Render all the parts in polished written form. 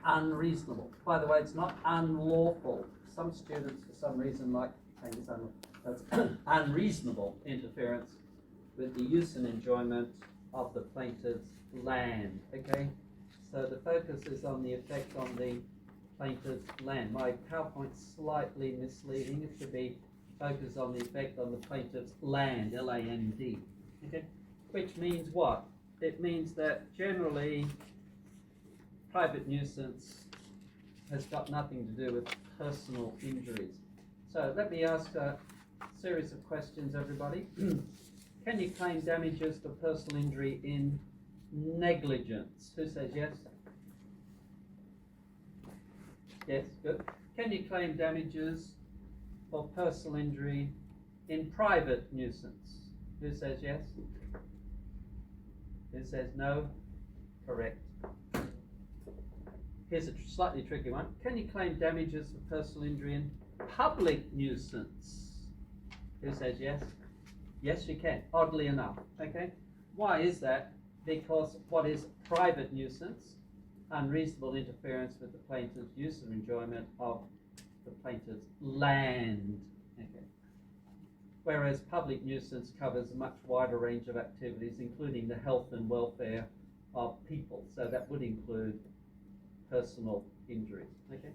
unreasonable. By the way, it's not unlawful. Some students, for some reason, like saying it's unlawful. That's unreasonable interference with the use and enjoyment of the plaintiff's land. Okay, so the focus is on the effect on the plaintiff's land. My PowerPoint's slightly misleading. It should be focused on the effect on the plaintiff's land, L-A-N-D. Okay, which means what? It means that generally private nuisance has got nothing to do with personal injuries. So let me ask a series of questions, everybody. Can you claim damages for personal injury in negligence? Who says yes? Yes, good. Can you claim damages for personal injury in private nuisance? Who says yes? Who says no? Correct. Here's a slightly tricky one. Can you claim damages for personal injury in public nuisance? Who says yes? Yes, you can, oddly enough. Okay? Why is that? Because what is private nuisance? Unreasonable interference with the plaintiff's use or enjoyment of the plaintiff's land. Okay. Whereas public nuisance covers a much wider range of activities, including the health and welfare of people. So that would include personal injury. Okay.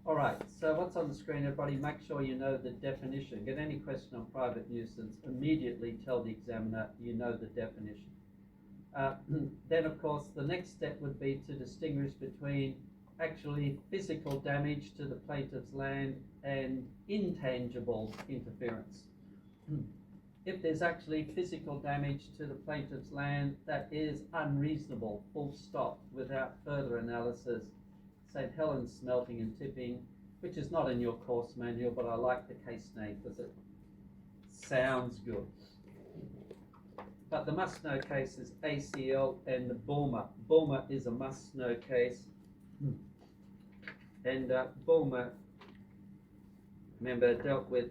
All right. So what's on the screen, everybody? Make sure you know the definition. Get any question on private nuisance, immediately tell the examiner you know the definition. Then, of course, the next step would be to distinguish between actually physical damage to the plaintiff's land and intangible interference. If there's actually physical damage to the plaintiff's land, that is unreasonable, full stop, without further analysis. St. Helens Smelting and Tipping, which is not in your course manual, but I like the case name because it sounds good. But the must-know case is ACL and the Bulmer. Bulmer is a must-know case. And Bulmer, remember, dealt with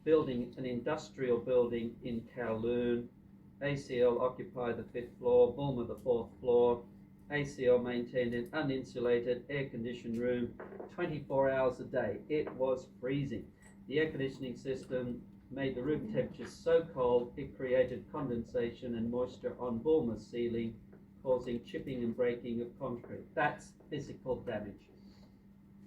building an industrial building in Kowloon. ACL occupied the 5th floor, Bulmer the 4th floor. ACL maintained an uninsulated air-conditioned room 24 hours a day. It was freezing. The air conditioning system made the room temperature so cold it created condensation and moisture on Bulmer's ceiling, causing chipping and breaking of concrete. That's physical damage.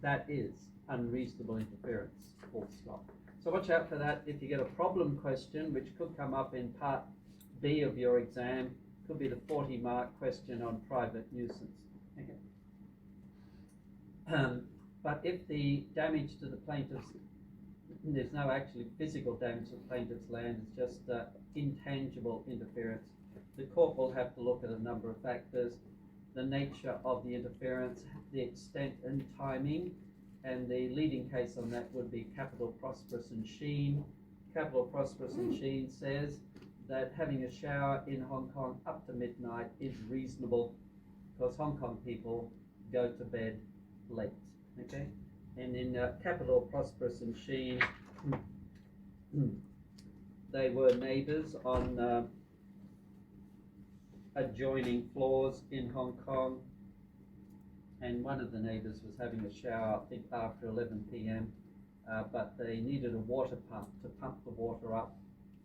That is unreasonable interference, full stop. So watch out for that. If you get a problem question, which could come up in part B of your exam, could be the 40-mark question on private nuisance. Okay. But if the damage to the plaintiff's, there's no actually physical damage to the plaintiff's land, it's just intangible interference, the court will have to look at a number of factors: the nature of the interference, the extent and timing, and the leading case on that would be Capital, Prosperous and Sheen. Capital, Prosperous and Sheen says that having a shower in Hong Kong up to midnight is reasonable because Hong Kong people go to bed late. Okay, and in Capital, Prosperous and Sheen, they were neighbours on adjoining floors in Hong Kong, and one of the neighbours was having a shower, I think after 11 p.m, but they needed a water pump to pump the water up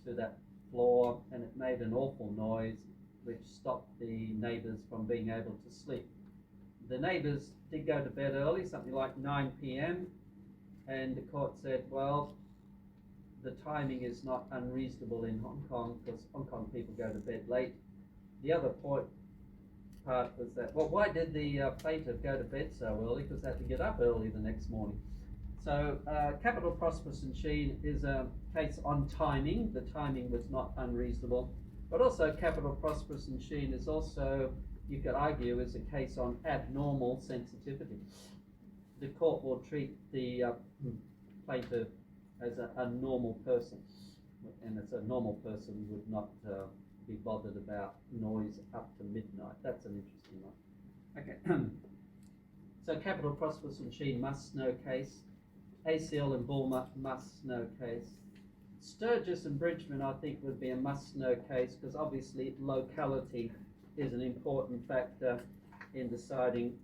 to that floor, and it made an awful noise which stopped the neighbours from being able to sleep. The neighbours did go to bed early, something like 9 p.m, and the court said, well, the timing is not unreasonable in Hong Kong because Hong Kong people go to bed late. The other part was that, well, why did the plaintiff go to bed so early? Because they had to get up early the next morning. So Capital, Prosperous and Sheen is a case on timing. The timing was not unreasonable. But also Capital, Prosperous and Sheen is also, you could argue, is a case on abnormal sensitivity. The court will treat the plaintiff as a normal person, and as a normal person would not be bothered about noise up to midnight. That's an interesting one. Okay. So Capital, Prosperous and Sheen must know case. ACL and Bulmer must know case. Sturgis and Bridgman, I think, would be a must-know case because obviously locality is an important factor in deciding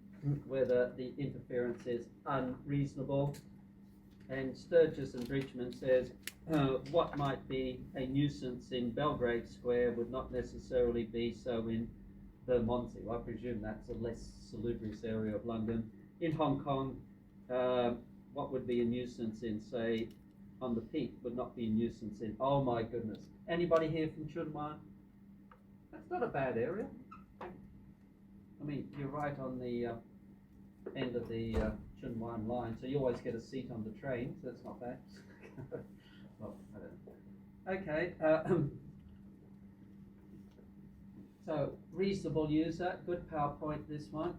whether the interference is unreasonable. And Sturgis and Bridgman says what might be a nuisance in Belgrave Square would not necessarily be so in Bermondsey. Well, I presume that's a less salubrious area of London. In Hong Kong, what would be a nuisance in, say, on the Peak would not be a nuisance in, oh my goodness. Anybody here from Chun Wan? That's not a bad area. I mean, you're right on the end of the Chun Wan line, so you always get a seat on the train, so that's not bad. Well, I don't know. Okay. So, reasonable user, good PowerPoint, this one.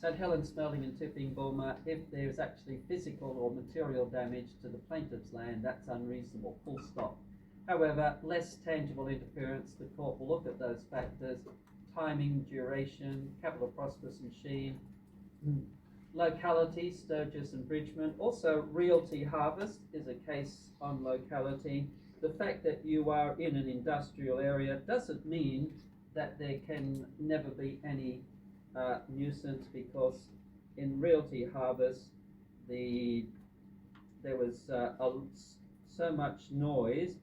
St. Helens, Smelling and Tipping, Bulmer, if there's actually physical or material damage to the plaintiff's land, that's unreasonable, full stop. However, less tangible interference, the court will look at those factors: timing, duration, capital prosperous and sheen, locality, Sturgis and Bridgman. Also, realty harvest is a case on locality. The fact that you are in an industrial area doesn't mean that there can never be any nuisance, because in realty harvest there was so much noise.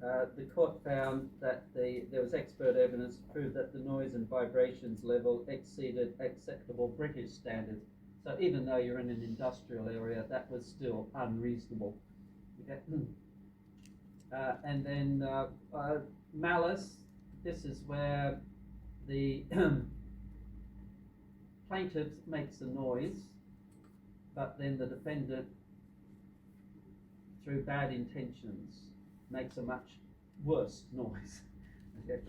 The court found that there was expert evidence to prove that the noise and vibrations level exceeded acceptable British standards. So even though you're in an industrial area, that was still unreasonable. Okay. And then malice. This is where the plaintiff makes a noise, but then the defendant, through bad intentions, makes a much worse noise. Okay.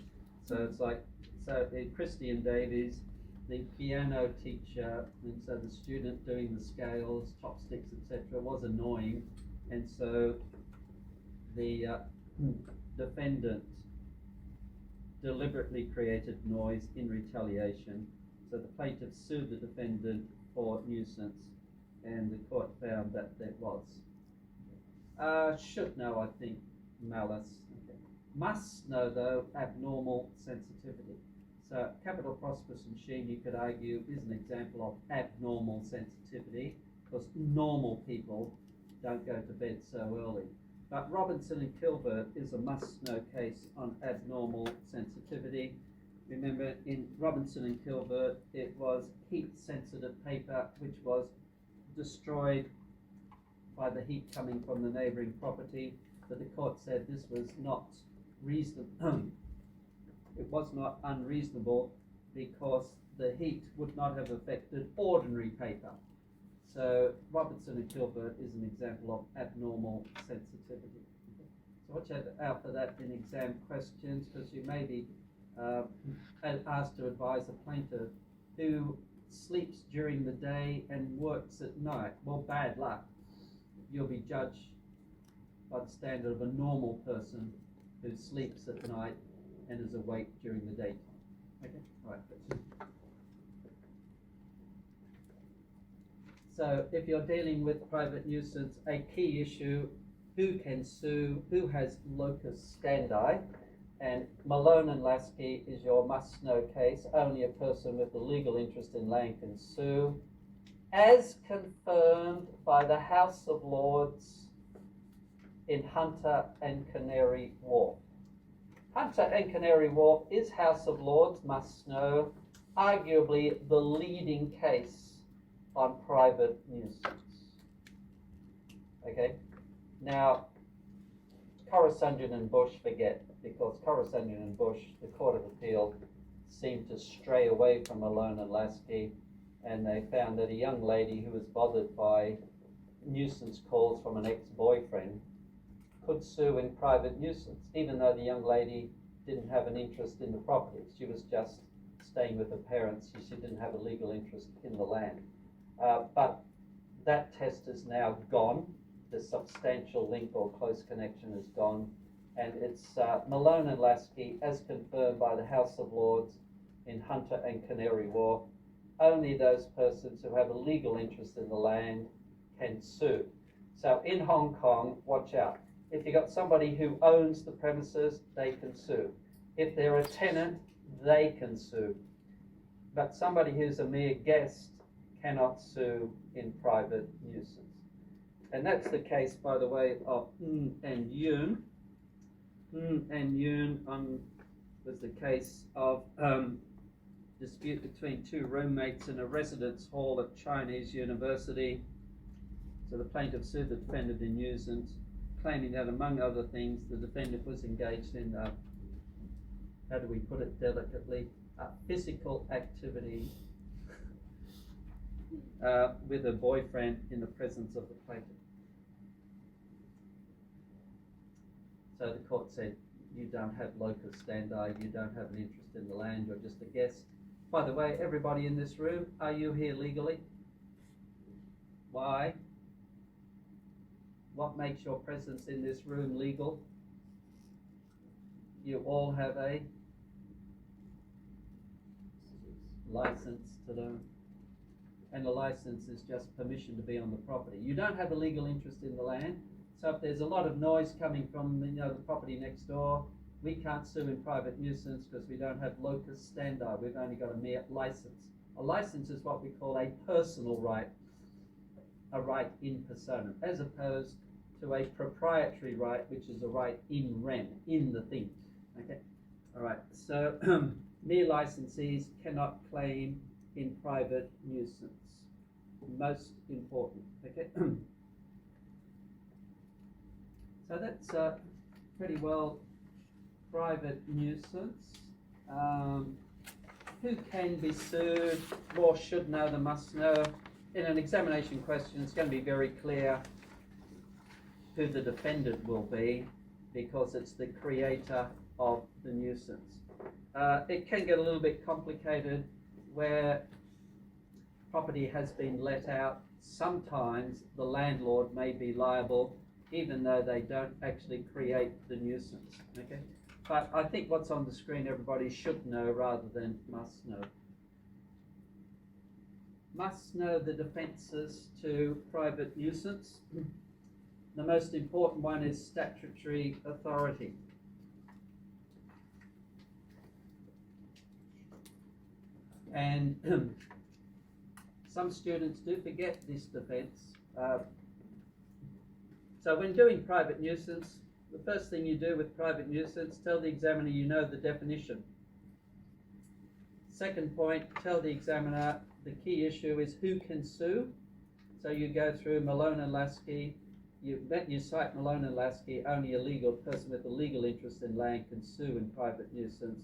So it's like, so in Christie and Davies, the piano teacher, and so the student doing the scales, chopsticks, etc., was annoying, and so the defendant deliberately created noise in retaliation. So the plaintiff sued the defendant for nuisance, and the court found that there was. Should know, I think, malice. Okay. Must know, though, abnormal sensitivity. So capital prosperous and sheen, you could argue, is an example of abnormal sensitivity, because normal people don't go to bed so early. But Robinson and Kilbert is a must-know case on abnormal sensitivity. Remember, in Robinson and Kilbert, it was heat-sensitive paper which was destroyed by the heat coming from the neighbouring property. But the court said this was not reasonable. It was not unreasonable because the heat would not have affected ordinary paper. So Robinson and Kilbert is an example of abnormal sensitivity. So watch out for that in exam questions, because you may be asked to advise a plaintiff who sleeps during the day and works at night. Well, bad luck. You'll be judged by the standard of a normal person who sleeps at night and is awake during the daytime. Okay, all right. So if you're dealing with private nuisance, a key issue: who can sue, who has locus standi, and Malone and Lasky is your must-know case. Only a person with a legal interest in land can sue, as confirmed by the House of Lords in Hunter and Canary Wharf. Hunter and Canary Wharf is House of Lords, must know, arguably the leading case on private nuisance. Okay, now Coruscant and Bush forget, because Coruscant and Bush, the Court of Appeal, seemed to stray away from Malone and Lasky, and they found that a young lady who was bothered by nuisance calls from an ex-boyfriend could sue in private nuisance, even though the young lady didn't have an interest in the property. She was just staying with her parents. She didn't have a legal interest in the land. But that test is now gone. The substantial link or close connection is gone. And it's Malone and Lasky, as confirmed by the House of Lords in Hunter and Canary Wharf. Only those persons who have a legal interest in the land can sue. So in Hong Kong, watch out. If you've got somebody who owns the premises, they can sue. If they're a tenant, they can sue. But somebody who's a mere guest cannot sue in private nuisance. And that's the case, by the way, of and Yun. And Yun was the case of dispute between two roommates in a residence hall at Chinese University. So the plaintiff sued the defendant in nuisance, claiming that, among other things, the defendant was engaged in, how do we put it delicately, physical activity with her boyfriend in the presence of the plaintiff. So the court said, you don't have locus standi, you don't have an interest in the land, you're just a guest. By the way, everybody in this room, are you here legally? Why? What makes your presence in this room legal? You all have a license to learn. And the license is just permission to be on the property. You don't have a legal interest in the land. So if there's a lot of noise coming from the property next door, we can't sue in private nuisance because we don't have locus standi. We've only got a mere license. A license is what we call a personal right, a right in personam, as opposed to a proprietary right, which is a right in rem, in the thing. Okay, all right. So mere licensees cannot claim in private nuisance. Most important. Okay. So that's pretty well private nuisance. Who can be sued? More should know than must know. In an examination question, it's going to be very clear who the defendant will be because it's the creator of the nuisance. It can get a little bit complicated where property has been let out. Sometimes the landlord may be liable even though they don't actually create the nuisance, okay? But I think what's on the screen everybody should know rather than must know. Must know the defences to private nuisance. The most important one is statutory authority. And some students do forget this defence. So when doing private nuisance, the first thing you do with private nuisance, tell the examiner you know the definition. Second point, tell the examiner the key issue is who can sue. So you go through Malone and Lasky, you cite Malone and Lasky, only a legal person with a legal interest in land can sue in private nuisance,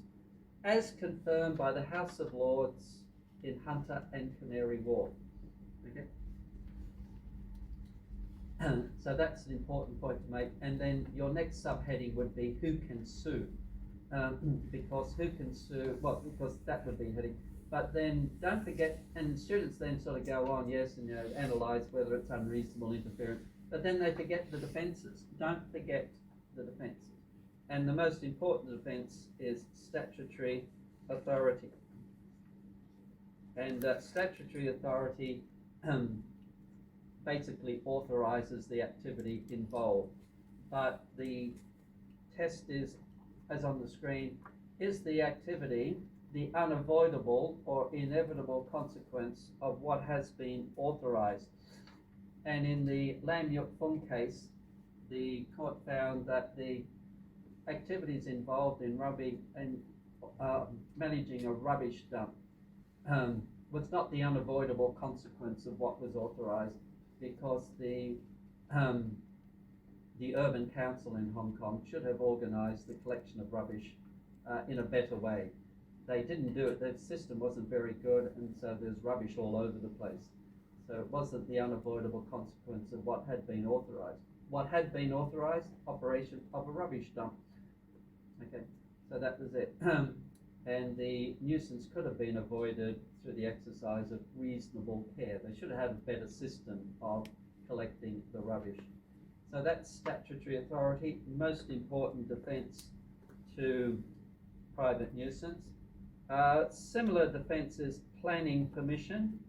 as confirmed by the House of Lords in Hunter and Canary Wharf. Okay? So that's an important point to make. And then your next subheading would be who can sue. Because who can sue, well, because that would be heading. But then don't forget, and students then sort of go on, yes, and analyse whether it's unreasonable interference. But then they forget the defences. Don't forget the defences. And the most important defence is statutory authority. And statutory authority basically authorises the activity involved. But the test is, as on the screen, is the activity the unavoidable or inevitable consequence of what has been authorised? And in the Lam Yuk Fung case, the court found that the activities involved in managing a rubbish dump was not the unavoidable consequence of what was authorised, because the Urban Council in Hong Kong should have organised the collection of rubbish in a better way. They didn't do it. Their system wasn't very good, and so there's rubbish all over the place. So it wasn't the unavoidable consequence of what had been authorised. What had been authorised? Operation of a rubbish dump. Okay, so that was it. And the nuisance could have been avoided through the exercise of reasonable care. They should have had a better system of collecting the rubbish. So that's statutory authority, most important defence to private nuisance. Similar defence is planning permission.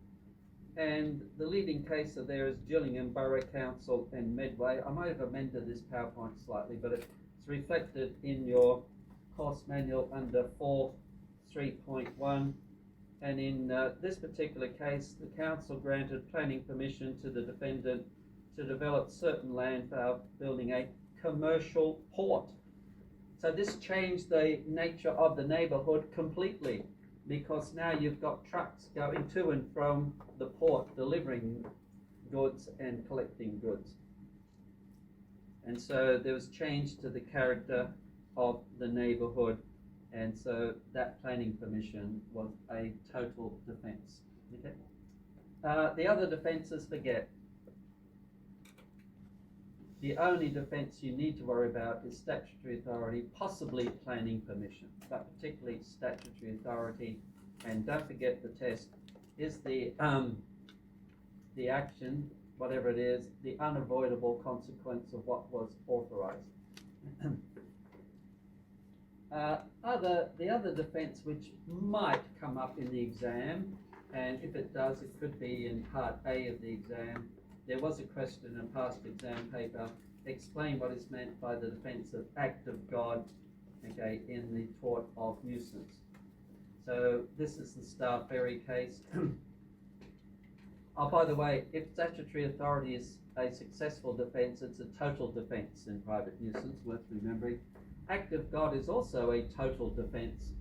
And the leading case of there is Gillingham Borough Council and Medway. I might have amended this PowerPoint slightly, but it's reflected in your course manual under 4.3.1. And in this particular case, the council granted planning permission to the defendant to develop certain land for building a commercial port. So this changed the nature of the neighbourhood completely, because now you've got trucks going to and from the port delivering goods and collecting goods. And so there was change to the character of the neighbourhood, and so that planning permission was a total defence. Okay. The other defences, forget. The only defence you need to worry about is statutory authority, possibly planning permission, but particularly statutory authority. And don't forget the test is the action, whatever it is, the unavoidable consequence of what was authorised. The other defence which might come up in the exam, and if it does, it could be in part A of the exam. There was a question in a past exam paper, explain what is meant by the defence of act of God, okay, in the tort of nuisance. So this is the Star Ferry case. Oh, by the way, if statutory authority is a successful defence, it's a total defence in private nuisance, worth remembering. Act of God is also a total defence,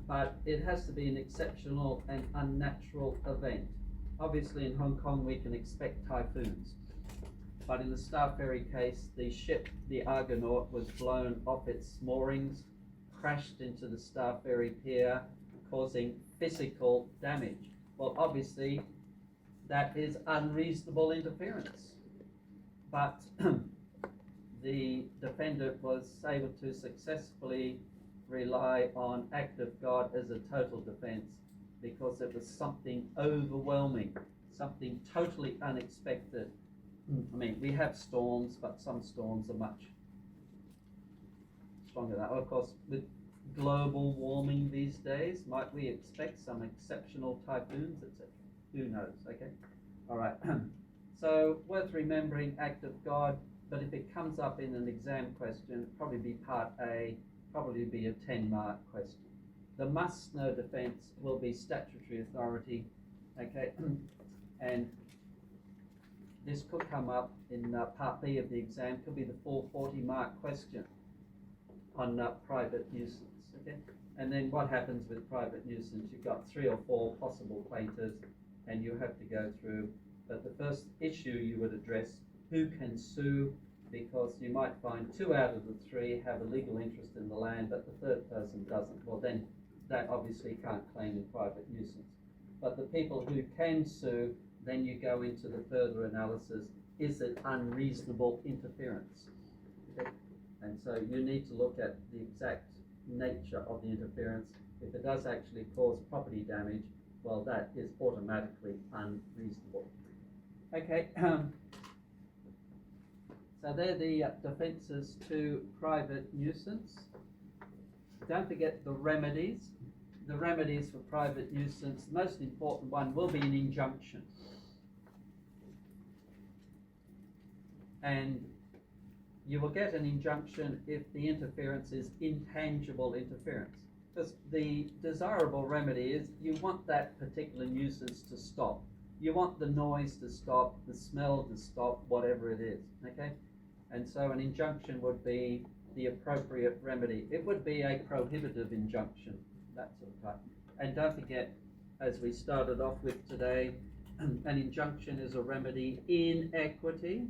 but it has to be an exceptional and unnatural event. Obviously in Hong Kong we can expect typhoons, but in the Star Ferry case, the ship, the Argonaut, was blown off its moorings, crashed into the Star Ferry pier, causing physical damage. Well, obviously that is unreasonable interference, but the defendant was able to successfully rely on act of God as a total defence, because it was something overwhelming, something totally unexpected. I mean, we have storms, but some storms are much stronger than that. Of course, with global warming these days, might we expect some exceptional typhoons, etc.? Who knows, okay? All right. So, worth remembering, act of God, but if it comes up in an exam question, probably be part A, probably be a 10-mark question. The must-know defence will be statutory authority, okay? And this could come up in part B of the exam, could be the full 40-mark question on private nuisance, okay? And then what happens with private nuisance? You've got 3 or 4 possible plaintiffs, and you have to go through. But the first issue you would address, who can sue, because you might find 2 out of the 3 have a legal interest in the land, but the third person doesn't. Well, then that obviously can't claim in private nuisance. But the people who can sue, then you go into the further analysis, is it unreasonable interference? Okay? And so you need to look at the exact nature of the interference. If it does actually cause property damage, well, that is automatically unreasonable. Okay, so they're the defences to private nuisance. Don't forget the remedies. The remedies for private nuisance, the most important one will be an injunction. And you will get an injunction if the interference is intangible interference. Because the desirable remedy is you want that particular nuisance to stop. You want the noise to stop, the smell to stop, whatever it is, okay? And so an injunction would be the appropriate remedy. It would be a prohibitive injunction, that sort of type. And don't forget, as we started off with today, an injunction is a remedy in equity.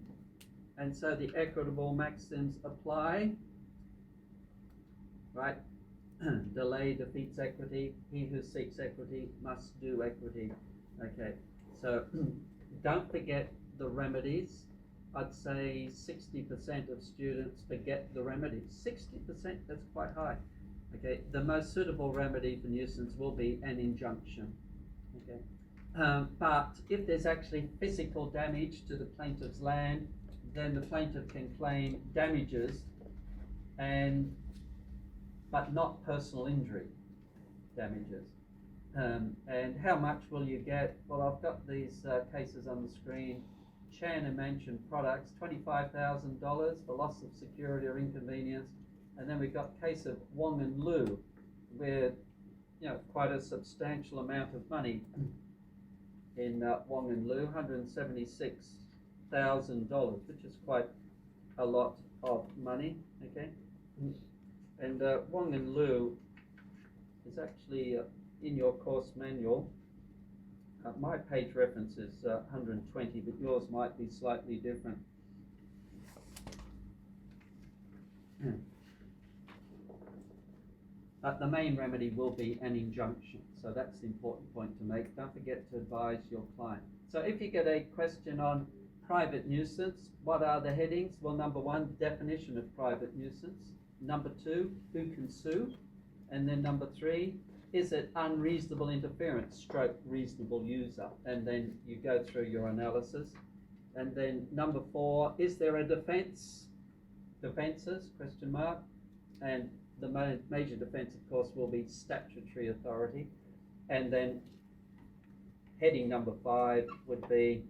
And so the equitable maxims apply, right? Delay defeats equity. He who seeks equity must do equity. Okay, so don't forget the remedies. I'd say 60% of students forget the remedies. 60%, that's quite high. Okay, the most suitable remedy for nuisance will be an injunction. Okay, but if there's actually physical damage to the plaintiff's land, then the plaintiff can claim damages, but not personal injury damages. And how much will you get? Well, I've got these cases on the screen. Chan and Mansion Products, $25,000 for loss of security or inconvenience. And then we've got case of Wong and Liu, where quite a substantial amount of money in Wong and Liu, $176,000, which is quite a lot of money. Okay, and Wong and Liu is actually in your course manual. My page reference is 120, but yours might be slightly different. But the main remedy will be an injunction, so that's the important point to make. Don't forget to advise your client. So if you get a question on private nuisance, what are the headings? Well, number one, definition of private nuisance. Number two, who can sue? And then number three, is it unreasonable interference, stroke reasonable user? And then you go through your analysis. And then number four, is there a defense? Defenses, question mark. And the major defense, of course, will be statutory authority. And then heading number five would be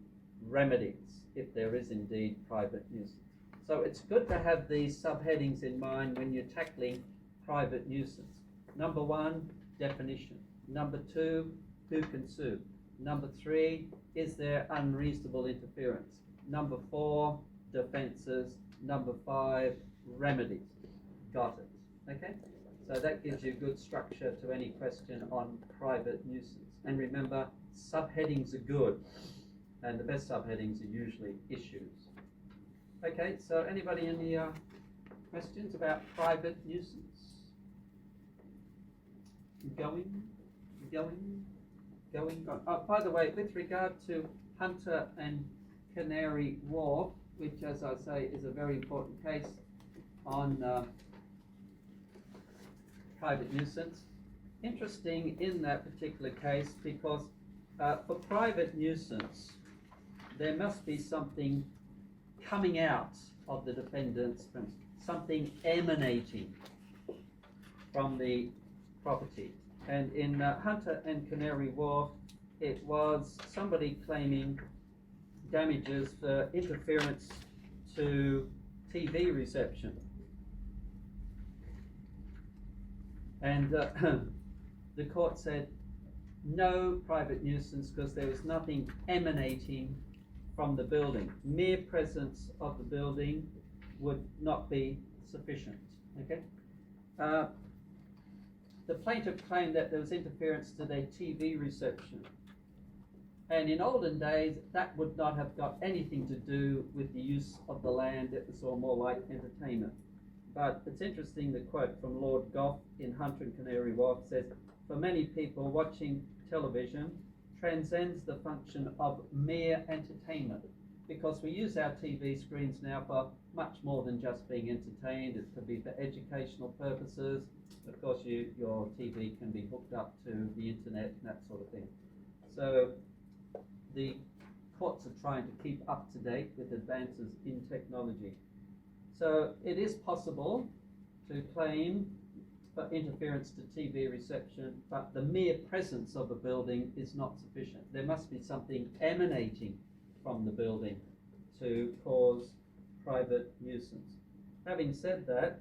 remedies, if there is indeed private nuisance. So it's good to have these subheadings in mind when you're tackling private nuisance. Number one, definition. Number two, who can sue? Number three, is there unreasonable interference? Number four, defenses. Number five, remedies. Got it. Okay? So that gives you good structure to any question on private nuisance. And remember, subheadings are good, and the best subheadings are usually issues. Okay, so anybody any questions about private nuisance? Going. Oh, by the way, with regard to Hunter and Canary Wharf, which, as I say, is a very important case on private nuisance. Interesting in that particular case because for private nuisance, there must be something coming out of the defendant's premises, something emanating from the property. And in Hunter and Canary Wharf, it was somebody claiming damages for interference to TV reception. And the court said no private nuisance because there was nothing emanating from the building. Mere presence of the building would not be sufficient. Okay. The plaintiff claimed that there was interference to their TV reception. And in olden days, that would not have got anything to do with the use of the land. It was all more like entertainment. But it's interesting, the quote from Lord Gough in Hunter and Canary Wharf says, for many people, watching television transcends the function of mere entertainment, because we use our TV screens now for much more than just being entertained. It could be for educational purposes. Of course, your TV can be hooked up to the internet and that sort of thing. So the courts are trying to keep up to date with advances in technology. So it is possible to claim for interference to TV reception, but the mere presence of a building is not sufficient. There must be something emanating from the building to cause private nuisance. Having said that,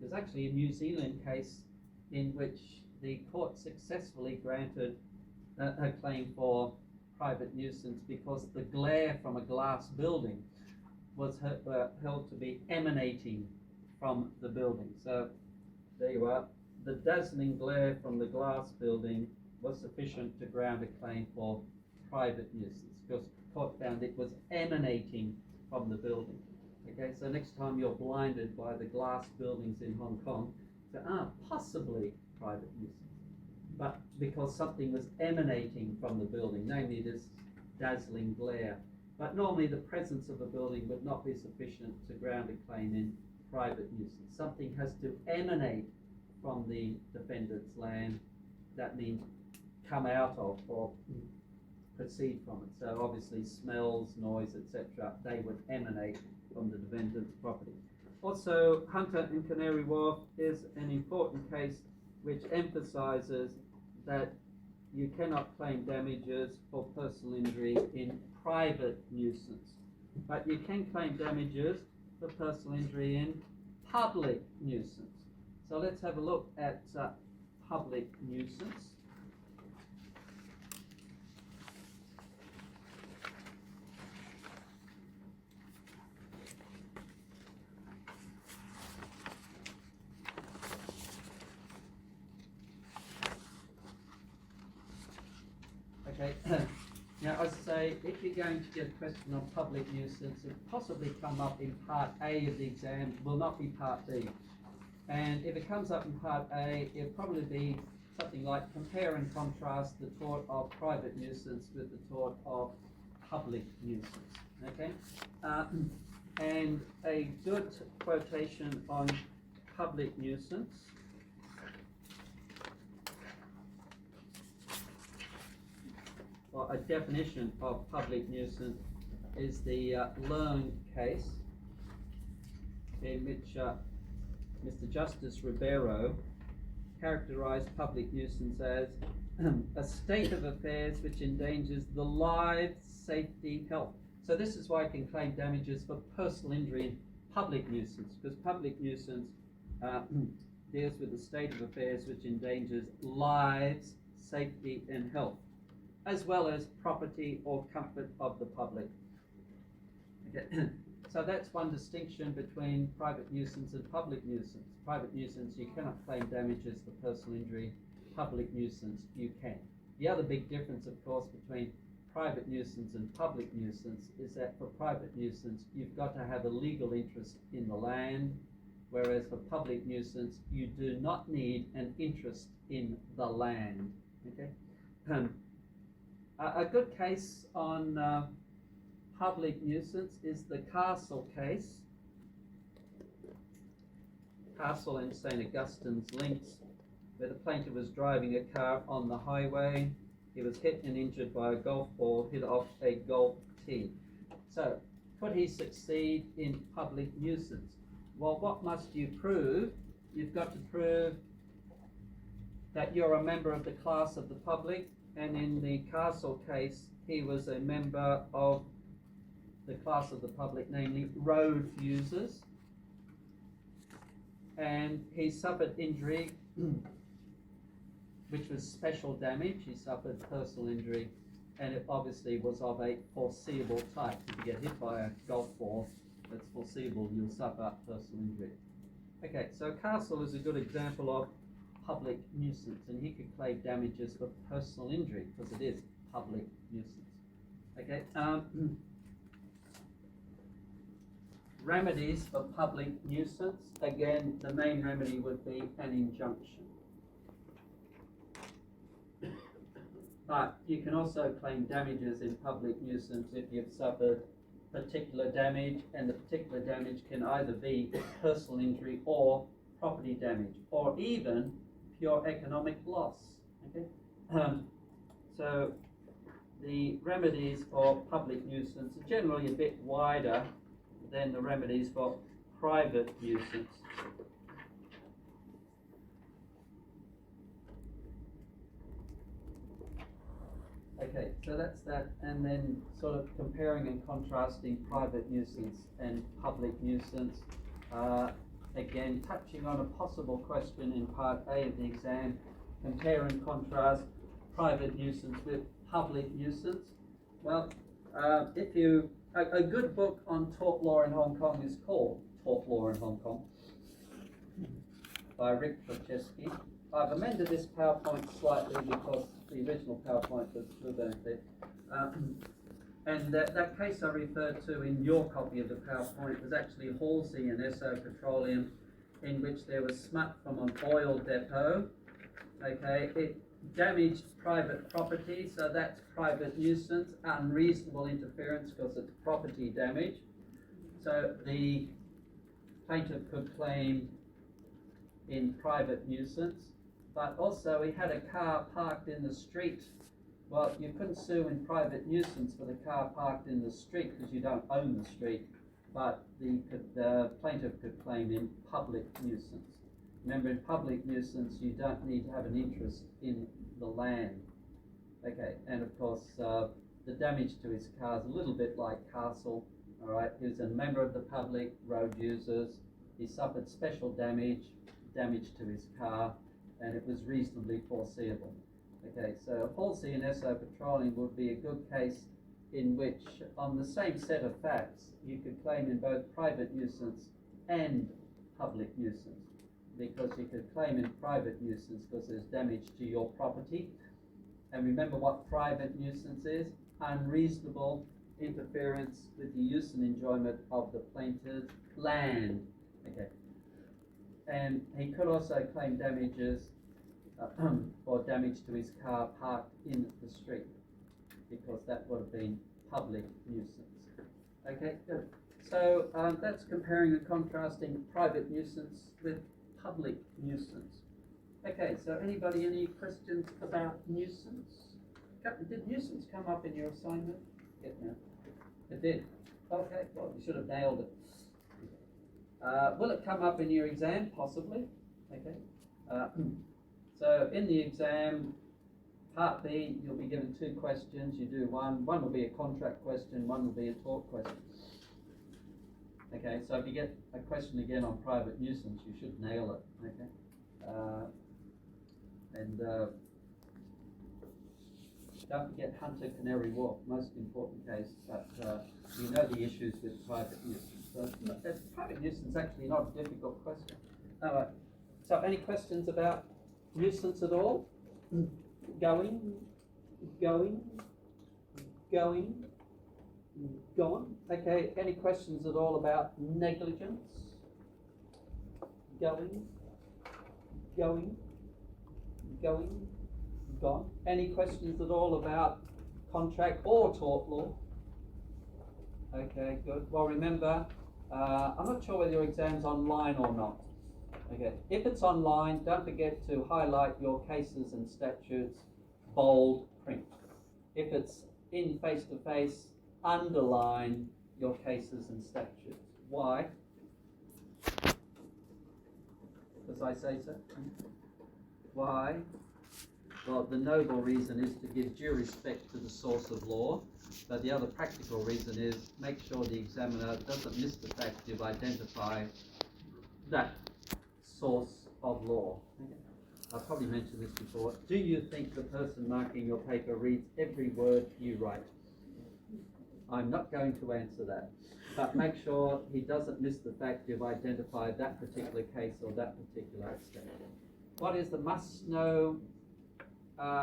there's actually a New Zealand case in which the court successfully granted a claim for private nuisance because the glare from a glass building was held to be emanating from the building. So there you are. The dazzling glare from the glass building was sufficient to ground a claim for private nuisance because the court found it was emanating from the building. Okay, so next time you're blinded by the glass buildings in Hong Kong, say, possibly private nuisance. But because something was emanating from the building, namely this dazzling glare. But normally the presence of a building would not be sufficient to ground a claim in private nuisance. Something has to emanate from the defendant's land. That means come out of or proceed from it. So obviously smells, noise, etc., they would emanate from the defendant's property. Also, Hunter and Canary Wharf is an important case which emphasizes that you cannot claim damages for personal injury in private nuisance, but you can claim damages for personal injury in public nuisance. So let's have a look at public nuisance. Okay, now I say if you're going to get a question on public nuisance, it will possibly come up in part A of the exam, will not be part B. And if it comes up in part A, it'll probably be something like compare and contrast the tort of private nuisance with the tort of public nuisance. Okay, and a good quotation on public nuisance. Well, a definition of public nuisance is the Learn case, in which Mr. Justice Ribeiro characterized public nuisance as a state of affairs which endangers the lives, safety, health. So this is why I can claim damages for personal injury in public nuisance, because public nuisance deals with the state of affairs which endangers lives, safety, and health, as well as property or comfort of the public. Okay. So that's one distinction between private nuisance and public nuisance. Private nuisance, you cannot claim damages for personal injury. Public nuisance, you can. The other big difference, of course, between private nuisance and public nuisance is that for private nuisance, you've got to have a legal interest in the land, whereas for public nuisance, you do not need an interest in the land. Okay. A good case on public nuisance is the Castle case. Castle in St. Augustine's Links, where the plaintiff was driving a car on the highway. He was hit and injured by a golf ball hit off a golf tee. So, could he succeed in public nuisance? Well, what must you prove? You've got to prove that you're a member of the class of the public, and in the Castle case, he was a member of the class of the public, namely road users, and he suffered injury which was special damage. He suffered personal injury, and it obviously was of a foreseeable type. If you get hit by a golf ball that's foreseeable, you'll suffer personal injury. Okay, so Castle is a good example of public nuisance, and he could claim damages for personal injury because it is public nuisance. Okay, remedies for public nuisance. Again, the main remedy would be an injunction. But you can also claim damages in public nuisance if you've suffered particular damage, and the particular damage can either be personal injury or property damage, or even pure economic loss. Okay? So the remedies for public nuisance are generally a bit wider than the remedies for private nuisance. Okay, so that's that, and then sort of comparing and contrasting private nuisance and public nuisance. Again, touching on a possible question in part A of the exam, compare and contrast private nuisance with public nuisance. Well, a good book on tort law in Hong Kong is called Tort Law in Hong Kong by Rick Procheski. I've amended this PowerPoint slightly because the original PowerPoint was still going there. And that case I referred to in your copy of the PowerPoint was actually Halsey and Esso Petroleum, in which there was smut from an oil depot. Okay, it damaged private property, so that's private nuisance, unreasonable interference because it's property damage. So the plaintiff could claim in private nuisance, but also he had a car parked in the street. Well, you couldn't sue in private nuisance for the car parked in the street because you don't own the street, but the plaintiff could claim in public nuisance. Remember, in public nuisance, you don't need to have an interest in the land. Okay, and of course, the damage to his car is a little bit like Castle. All right, he was a member of the public, road users. He suffered special damage to his car, and it was reasonably foreseeable. Okay, so Halsey and SO Petroleum would be a good case in which, on the same set of facts, you could claim in both private nuisance and public nuisance, because you could claim in private nuisance because there's damage to your property. And remember what private nuisance is: unreasonable interference with the use and enjoyment of the plaintiff's land. Okay. And he could also claim damages or damage to his car parked in the street, because that would have been public nuisance. Okay, good. So that's comparing and contrasting private nuisance with public nuisance. Okay, so anybody, any questions about nuisance? Did nuisance come up in your assignment? It did. Okay, well, you should have nailed it. Will it come up in your exam? Possibly. Okay. So in the exam, part B, you'll be given 2 questions. You do one. One will be a contract question. One will be a tort question. Okay. So if you get a question again on private nuisance, you should nail it. Okay. Don't forget Hunter Canary Wharf, most important case, but you know the issues with private nuisance. So private nuisance is actually not a difficult question. So any questions about nuisance at all? Going, gone. Okay, any questions at all about negligence? Going, gone. Any questions at all about contract or tort law? Okay, good. Well, remember, I'm not sure whether your exam's online or not. Okay, if it's online, don't forget to highlight your cases and statutes, bold print. If it's in face-to-face, underline your cases and statutes. Why? Because I say so. Why? Well, the noble reason is to give due respect to the source of law, but the other practical reason is make sure the examiner doesn't miss the fact you've identified that source of law. Okay. I've probably mentioned this before. Do you think the person marking your paper reads every word you write? I'm not going to answer that, but make sure he doesn't miss the fact you've identified that particular case or that particular statute. What is the must-know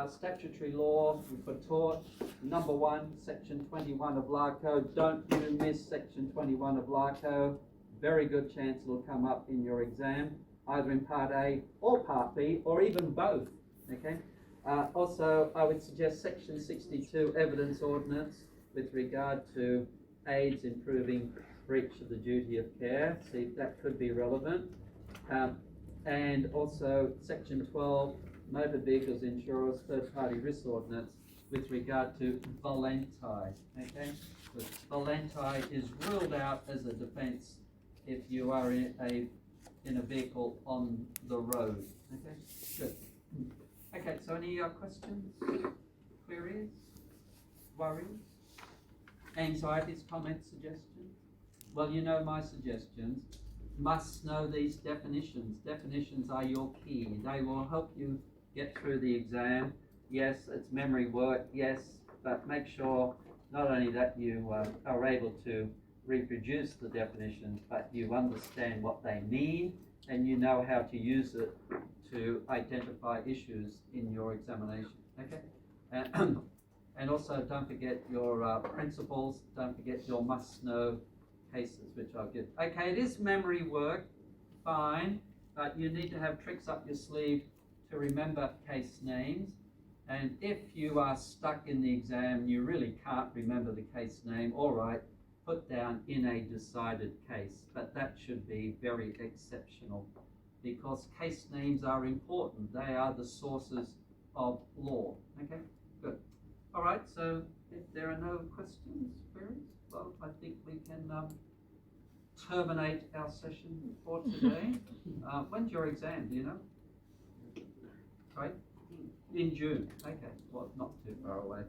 statutory law for tort? Number 1, Section 21 of Law Code. Don't you miss Section 21 of Law Code. Very good chance it'll come up in your exam, either in Part A or Part B, or even both. Okay. Also, I would suggest Section 62 Evidence Ordinance with regard to aids in proving breach of the duty of care. See, that could be relevant. And also Section 12 Motor Vehicles Insurers Third-Party Risk Ordinance with regard to volenti. Okay, but volenti is ruled out as a defence if you are in a vehicle on the road. Okay, good. Okay, so any questions, queries, worries, anxieties, comments, suggestions? Well, you know my suggestions. Must know these definitions. Definitions are your key. They will help you get through the exam. Yes, it's memory work, yes, but make sure not only that you are able to reproduce the definitions, but you understand what they mean and you know how to use it to identify issues in your examination. Okay? And also don't forget your principles, don't forget your must-know cases, which I'll give. Okay, it is memory work, fine, but you need to have tricks up your sleeve to remember case names. And if you are stuck in the exam, you really can't remember the case name, all right, put down in a decided case, but that should be very exceptional because case names are important. They are the sources of law. Okay, good. All right, so if there are no questions, queries, well, I think we can terminate our session for today. When's your exam, do you know? Right? In June. Okay, well, not too far away.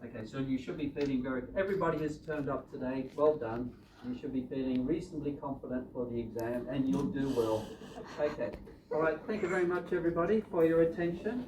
Okay, so you should be feeling everybody has turned up today. Well done. You should be feeling reasonably confident for the exam, and you'll do well. Okay. All right. Thank you very much, everybody, for your attention.